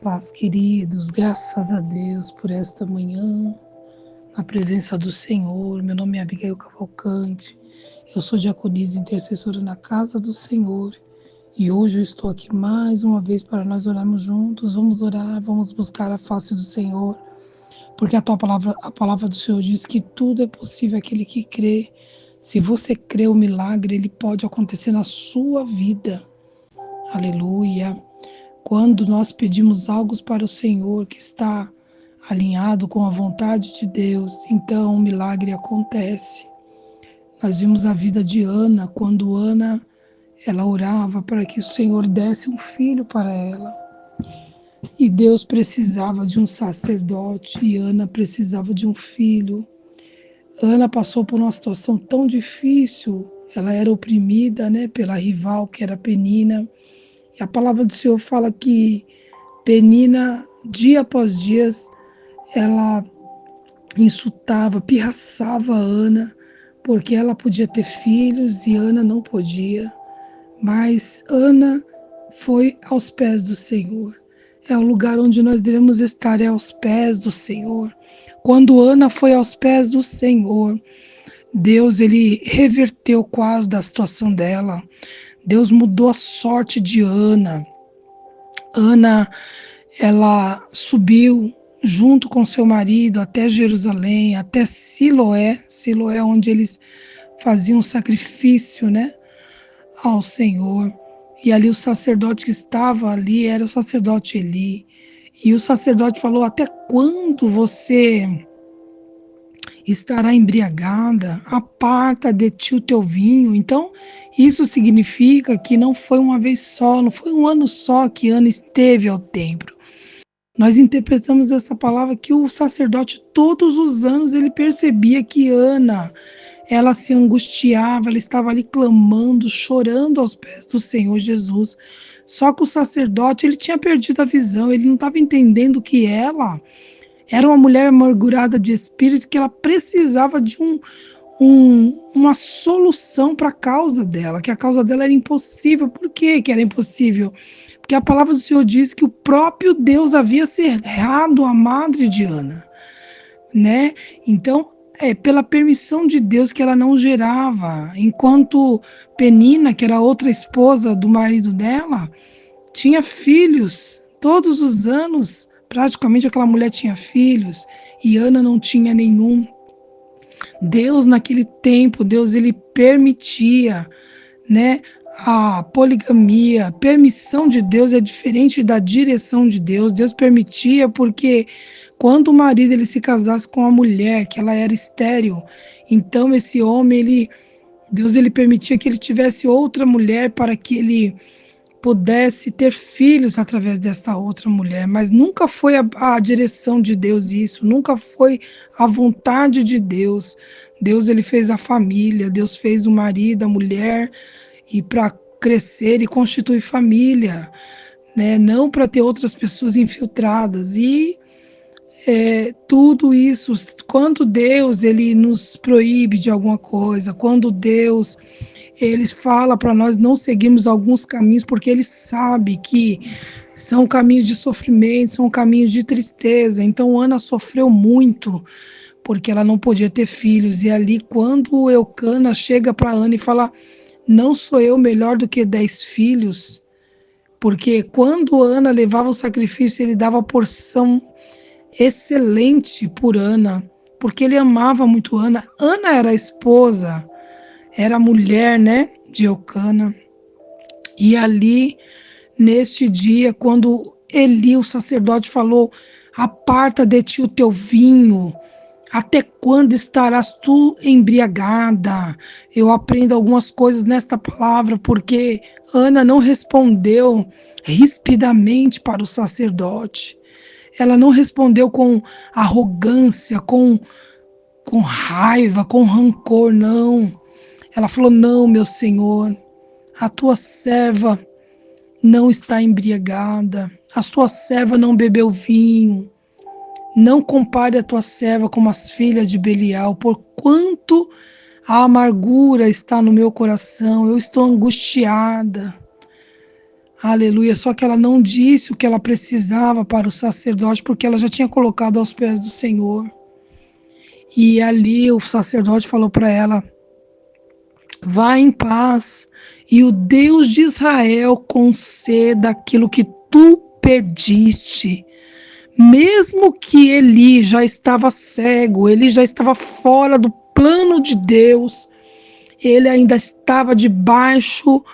Paz, queridos, graças a Deus por esta manhã, na presença do Senhor. Meu nome é Abigail Cavalcante, eu sou diaconisa e intercessora na casa do Senhor e hoje eu estou aqui mais uma vez para nós orarmos juntos. Vamos orar, vamos buscar a face do Senhor, porque a palavra do Senhor diz que tudo é possível àquele que crê. Se você crê, o milagre ele pode acontecer na sua vida. Aleluia. Quando nós pedimos algo para o Senhor que está alinhado com a vontade de Deus, então o milagre acontece. Nós vimos a vida de Ana, quando Ana ela orava para que o Senhor desse um filho para ela. E Deus precisava de um sacerdote e Ana precisava de um filho. Ana passou por uma situação tão difícil, ela era oprimida, pela rival que era Penina. E a palavra do Senhor fala que Penina, dia após dia, ela insultava, pirraçava Ana, porque ela podia ter filhos e Ana não podia. Mas Ana foi aos pés do Senhor. É o lugar onde nós devemos estar, é aos pés do Senhor. Quando Ana foi aos pés do Senhor, Deus ele reverteu o quadro da situação dela. Deus mudou a sorte de Ana. Ana, ela subiu junto com seu marido até Jerusalém, até Siloé, onde eles faziam sacrifício, ao Senhor. E ali o sacerdote que estava ali era o sacerdote Eli. E o sacerdote falou: até quando você estará embriagada? Aparta de ti o teu vinho. Então, isso significa que não foi uma vez só, não foi um ano só que Ana esteve ao templo. Nós interpretamos essa palavra que o sacerdote, todos os anos, ele percebia que Ana, ela se angustiava, ela estava ali clamando, chorando aos pés do Senhor Jesus. Só que o sacerdote, ele tinha perdido a visão, ele não estava entendendo que ela era uma mulher amargurada de espírito, que ela precisava de uma solução para a causa dela, que a causa dela era impossível. Por que era impossível? Porque a palavra do Senhor diz que o próprio Deus havia cerrado a madre de Ana, Então, é pela permissão de Deus que ela não gerava, enquanto Penina, que era outra esposa do marido dela, tinha filhos. Todos os anos, praticamente aquela mulher tinha filhos e Ana não tinha nenhum. Deus, naquele tempo, Deus ele permitia, a poligamia. A permissão de Deus é diferente da direção de Deus. Deus permitia porque quando o marido ele se casasse com a mulher, que ela era estéril, então esse homem, Deus ele permitia que ele tivesse outra mulher para que ele pudesse ter filhos através dessa outra mulher, mas nunca foi a direção de Deus isso, nunca foi a vontade de Deus. Deus ele fez a família, Deus fez o marido, a mulher, e para crescer e constituir família, não para ter outras pessoas infiltradas. E tudo isso, quando Deus ele nos proíbe de alguma coisa, quando Deus ele fala para nós não seguirmos alguns caminhos, porque ele sabe que são caminhos de sofrimento, são caminhos de tristeza. Então Ana sofreu muito, porque ela não podia ter filhos. E ali, quando Eucana chega para Ana e fala: não sou eu melhor do que 10 filhos? Porque quando Ana levava o sacrifício, ele dava porção excelente por Ana, porque ele amava muito Ana. Ana era a esposa, era a mulher, de Eucana. E ali, neste dia, quando Eli, o sacerdote, falou: aparta de ti o teu vinho, até quando estarás tu embriagada? Eu aprendo algumas coisas nesta palavra, porque Ana não respondeu rispidamente para o sacerdote. Ela não respondeu com arrogância, com raiva, com rancor, não. Ela falou: não, meu Senhor, a tua serva não está embriagada, a tua serva não bebeu vinho. Não compare a tua serva como as filhas de Belial, porquanto a amargura está no meu coração, eu estou angustiada. Aleluia, só que ela não disse o que ela precisava para o sacerdote, porque ela já tinha colocado aos pés do Senhor. E ali o sacerdote falou para ela: vá em paz, e o Deus de Israel conceda aquilo que tu pediste. Mesmo que Eli já estava cego, ele já estava fora do plano de Deus, ele ainda estava debaixo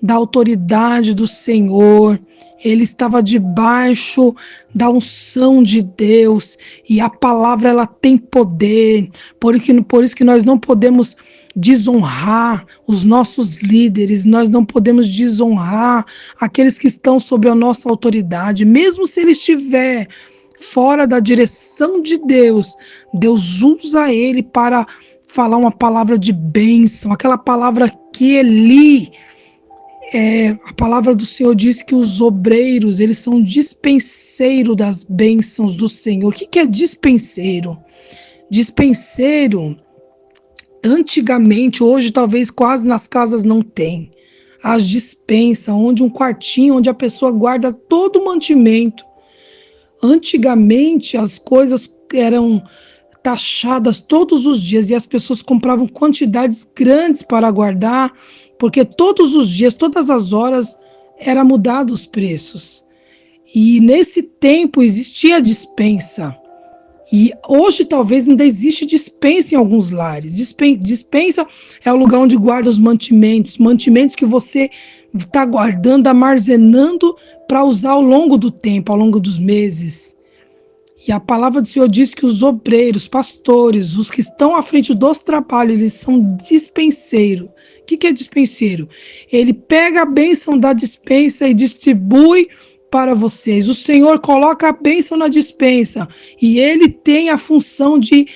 da autoridade do Senhor, ele estava debaixo da unção de Deus, e a palavra ela tem poder, por isso que nós não podemos desonrar os nossos líderes, nós não podemos desonrar aqueles que estão sob a nossa autoridade, mesmo se ele estiver fora da direção de Deus, Deus usa ele para falar uma palavra de bênção, aquela palavra que Eli, a palavra do Senhor diz que os obreiros, eles são dispenseiro das bênçãos do Senhor. O que é dispenseiro? Dispenseiro, antigamente, hoje talvez quase nas casas não tem, as dispensas, onde um quartinho onde a pessoa guarda todo o mantimento. Antigamente as coisas eram taxadas todos os dias e as pessoas compravam quantidades grandes para guardar, porque todos os dias, todas as horas, era mudado os preços. E nesse tempo existia a dispensa. E hoje talvez ainda existe dispensa em alguns lares. Dispensa é o lugar onde guarda os mantimentos que você está guardando, armazenando para usar ao longo do tempo, ao longo dos meses. E a palavra do Senhor diz que os obreiros, pastores, os que estão à frente dos trabalhos, eles são dispenseiros. O que é dispenseiro? Ele pega a bênção da dispensa e distribui para vocês. O Senhor coloca a bênção na dispensa e ele tem a função de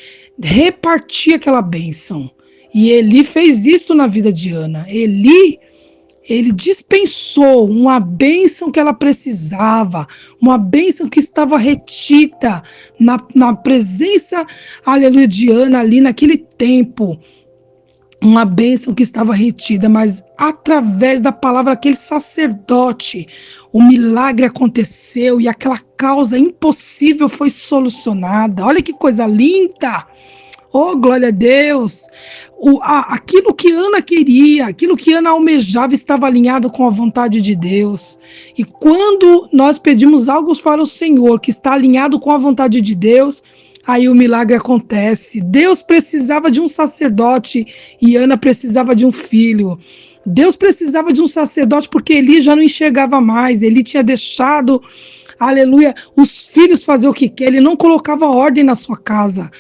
repartir aquela bênção. E Eli fez isso na vida de Ana. Ele dispensou uma bênção que ela precisava, uma bênção que estava retida na presença, aleluia, de Ana ali naquele tempo. Uma bênção que estava retida, mas através da palavra daquele sacerdote, o milagre aconteceu e aquela causa impossível foi solucionada. Olha que coisa linda! Oh, glória a Deus! Aquilo que Ana queria, aquilo que Ana almejava estava alinhado com a vontade de Deus. E quando nós pedimos algo para o Senhor que está alinhado com a vontade de Deus, aí o milagre acontece. Deus precisava de um sacerdote e Ana precisava de um filho. Deus precisava de um sacerdote porque Eli já não enxergava mais. Eli tinha deixado, aleluia, os filhos fazer o que quer. Ele não colocava ordem na sua casa.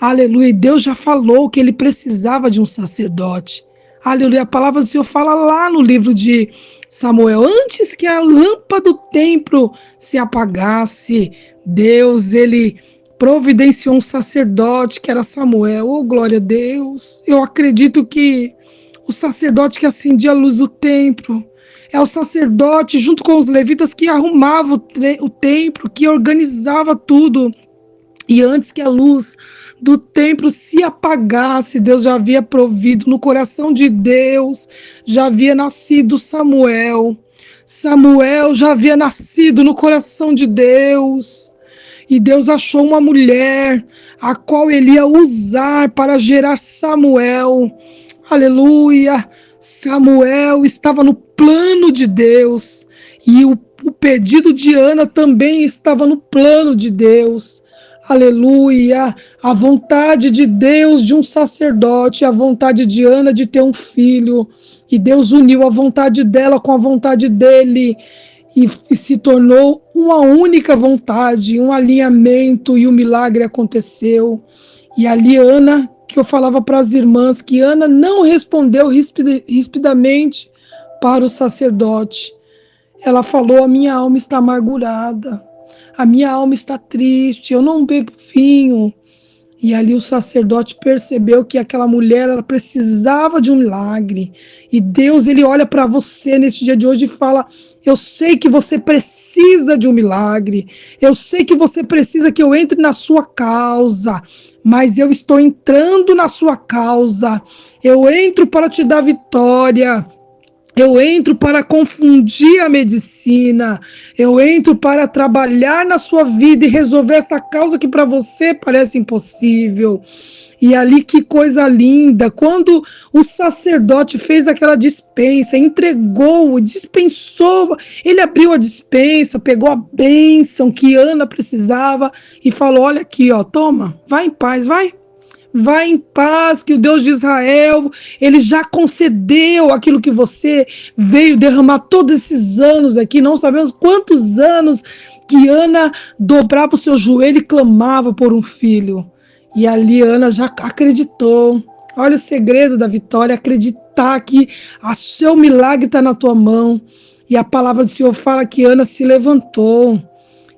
Aleluia. E Deus já falou que ele precisava de um sacerdote. Aleluia. A palavra do Senhor fala lá no livro de Samuel. Antes que a lâmpada do templo se apagasse, Deus, ele providenciou um sacerdote que era Samuel. Oh, glória a Deus. Eu acredito que o sacerdote que acendia a luz do templo é o sacerdote junto com os levitas que arrumava o templo, que organizava tudo. E antes que a luz do templo se apagasse, Deus já havia provido no coração de Deus, já havia nascido Samuel. Samuel já havia nascido no coração de Deus. E Deus achou uma mulher a qual ele ia usar para gerar Samuel. Aleluia! Samuel estava no plano de Deus. E o pedido de Ana também estava no plano de Deus. Aleluia! A vontade de Deus de um sacerdote, a vontade de Ana de ter um filho. E Deus uniu a vontade dela com a vontade dele. E se tornou uma única vontade, um alinhamento, e o milagre aconteceu. E ali Ana, que eu falava para as irmãs, que Ana não respondeu rispidamente para o sacerdote. Ela falou: a minha alma está amargurada, a minha alma está triste, eu não bebo vinho. E ali o sacerdote percebeu que aquela mulher, ela precisava de um milagre. E Deus, ele olha para você nesse dia de hoje e fala: eu sei que você precisa de um milagre. Eu sei que você precisa que eu entre na sua causa. Mas eu estou entrando na sua causa. Eu entro para te dar vitória. Eu entro para confundir a medicina. Eu entro para trabalhar na sua vida e resolver essa causa que para você parece impossível. E ali, que coisa linda, quando o sacerdote fez aquela dispensa, entregou, dispensou, ele abriu a dispensa, pegou a bênção que Ana precisava e falou: olha aqui, ó, toma, vai em paz, vai. Vai em paz, que o Deus de Israel, ele já concedeu aquilo que você veio derramar todos esses anos aqui. Não sabemos quantos anos que Ana dobrava o seu joelho e clamava por um filho. E ali Ana já acreditou. Olha o segredo da vitória, acreditar que o seu milagre está na tua mão. E a palavra do Senhor fala que Ana se levantou.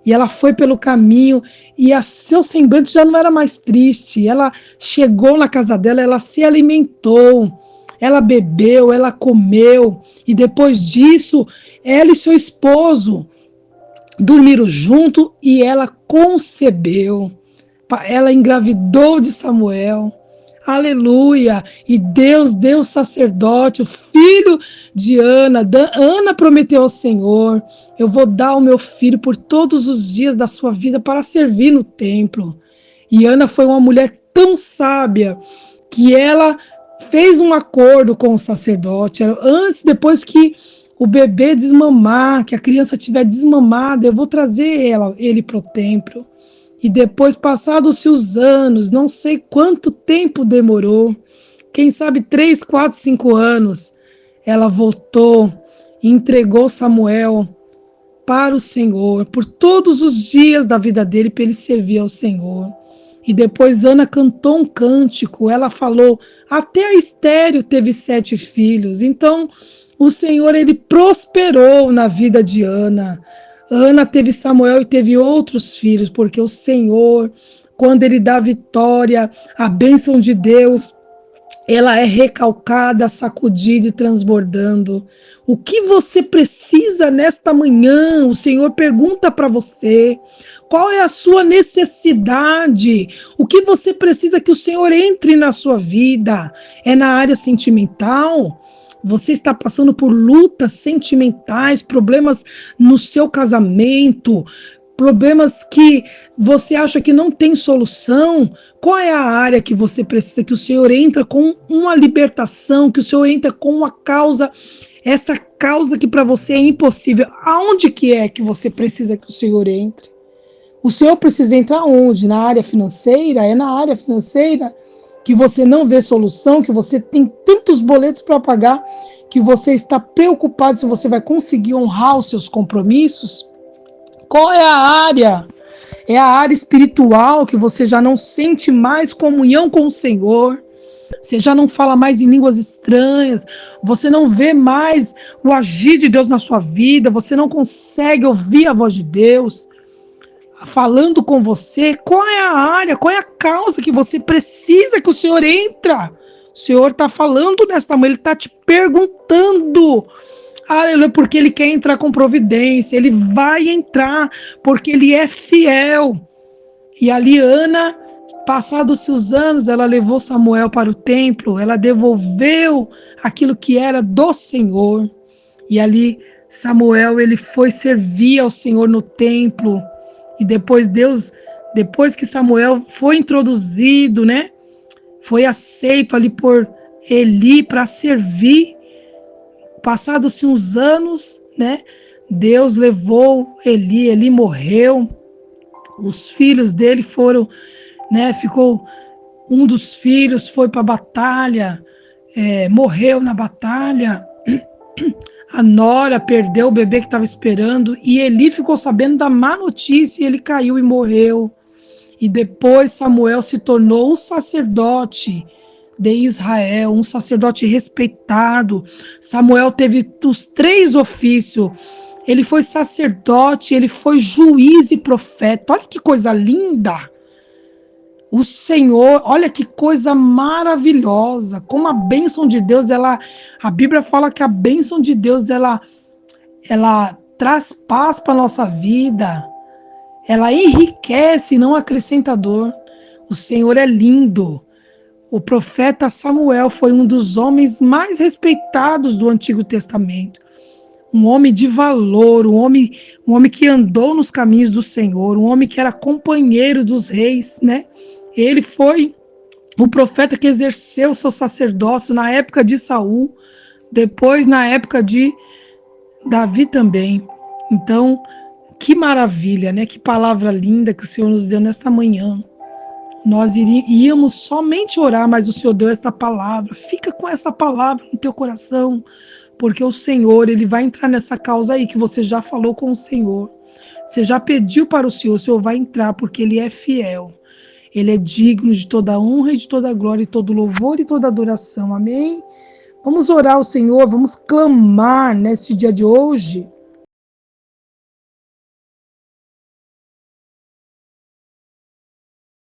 E ela foi pelo caminho e seu semblante já não era mais triste. Ela chegou na casa dela, ela se alimentou, ela bebeu, ela comeu. E depois disso, ela e seu esposo dormiram junto e ela concebeu. Ela engravidou de Samuel. Aleluia! E Deus deu o sacerdote, o filho de Ana. Ana prometeu ao Senhor: eu vou dar o meu filho por todos os dias da sua vida para servir no templo. E Ana foi uma mulher tão sábia que ela fez um acordo com o sacerdote. Depois que o bebê desmamar, que a criança estiver desmamada, eu vou trazer ele para o templo. E depois, passados-se os anos, não sei quanto tempo demorou, quem sabe 3, 4, 5 anos, ela voltou e entregou Samuel para o Senhor, por todos os dias da vida dele, para ele servir ao Senhor. E depois Ana cantou um cântico, ela falou, até a estéril teve 7 filhos. Então, o Senhor, ele prosperou na vida de Ana. Ana teve Samuel e teve outros filhos, porque o Senhor, quando ele dá vitória, a bênção de Deus, ela é recalcada, sacudida e transbordando. O que você precisa nesta manhã? O Senhor pergunta para você. Qual é a sua necessidade? O que você precisa que o Senhor entre na sua vida? É na área sentimental? Você está passando por lutas sentimentais, problemas no seu casamento, problemas que você acha que não tem solução? Qual é a área que você precisa que o Senhor entra com uma libertação, que o Senhor entra com uma causa, essa causa que para você é impossível? Aonde que é que você precisa que o Senhor entre? O Senhor precisa entrar onde? Na área financeira? É na área financeira que você não vê solução, que você tem tantos boletos para pagar, que você está preocupado se você vai conseguir honrar os seus compromissos? Qual é a área? É a área espiritual, que você já não sente mais comunhão com o Senhor, você já não fala mais em línguas estranhas, você não vê mais o agir de Deus na sua vida, você não consegue ouvir a voz de Deus falando com você. Qual é a área, qual é a causa que você precisa que o Senhor entra? O Senhor está falando nesta manhã, Ele está te perguntando. Aleluia, porque Ele quer entrar com providência, Ele vai entrar, porque Ele é fiel. E ali Ana, passados os anos, ela levou Samuel para o templo, ela devolveu aquilo que era do Senhor. E ali Samuel, ele foi servir ao Senhor no templo. E depois depois que Samuel foi introduzido, né, foi aceito ali por Eli para servir, passados-se uns anos, né, Deus levou Eli morreu, os filhos dele foram, né, um dos filhos foi para a batalha, morreu na batalha, a nora perdeu o bebê que estava esperando, e Eli ficou sabendo da má notícia e ele caiu e morreu. E depois Samuel se tornou um sacerdote de Israel, um sacerdote respeitado. Samuel teve os 3 ofícios. Ele foi sacerdote, ele foi juiz e profeta. Olha que coisa linda! O Senhor, olha que coisa maravilhosa, como a bênção de Deus, a Bíblia fala que a bênção de Deus, ela traz paz para a nossa vida, ela enriquece, não acrescenta dor. O Senhor é lindo, O profeta Samuel foi um dos homens mais respeitados do Antigo Testamento. Um homem de valor, um homem que andou nos caminhos do Senhor, um homem que era companheiro dos reis, né? Ele foi o profeta que exerceu seu sacerdócio na época de Saul, depois na época de Davi também. Então, que maravilha, né? Que palavra linda que o Senhor nos deu nesta manhã. Nós íamos somente orar, mas o Senhor deu esta palavra. Fica com essa palavra no teu coração, porque o Senhor, ele vai entrar nessa causa aí que você já falou com o Senhor. Você já pediu para o Senhor vai entrar, porque ele é fiel. Ele é digno de toda honra e de toda glória, e todo louvor e toda adoração. Amém? Vamos orar ao Senhor, vamos clamar nesse dia de hoje,